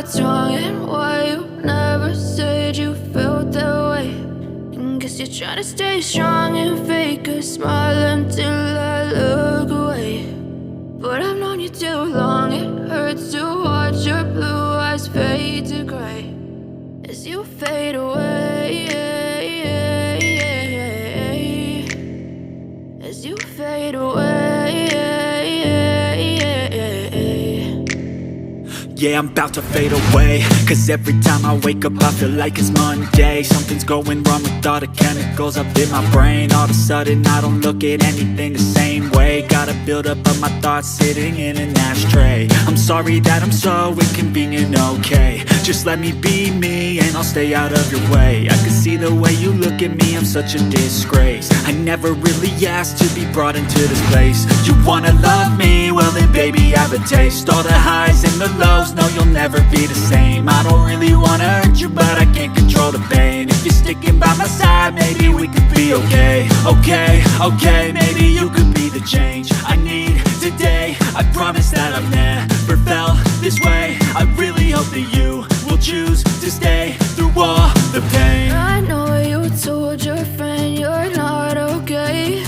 what's wrong and why you never said you felt that way. And guess you're trying to stay strong and fake a smile until I look away. But I've known you too long, it hurts to watch your blue eyes fade to gray as you fade away, as you fade away. Yeah, I'm about to fade away, cause every time I wake up I feel like it's Monday. Something's going wrong with all the chemicals up in my brain. All of a sudden I don't look at anything the same way. Gotta build up of my thoughts sitting in an ashtray. I'm sorry that I'm so inconvenient, okay. Just let me be me and I'll stay out of your way. I can see the way you look at me, I'm such a disgrace. I never really asked to be brought into this place. You wanna love me? Well then baby have a taste. All the highs and the lows, no, you'll never be the same. I don't really wanna hurt you, but I can't control the pain. If you're sticking by my side, maybe we could be okay. Okay, maybe you could be the change I need today. I promise that I've never felt this way. I really hope that you will choose to stay through all the pain. I know you told your friend you're not okay,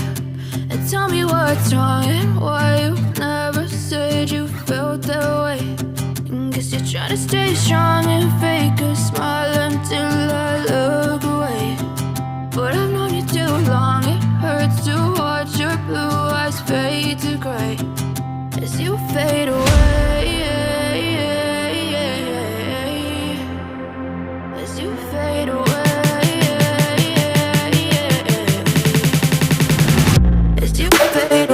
and tell me what's wrong and why you never said you felt that way. Guess you're trying to stay strong and fake a smile until I look away. But I've known you too long, it hurts to watch your blue eyes fade to gray as you fade away, as you fade away, as you fade away.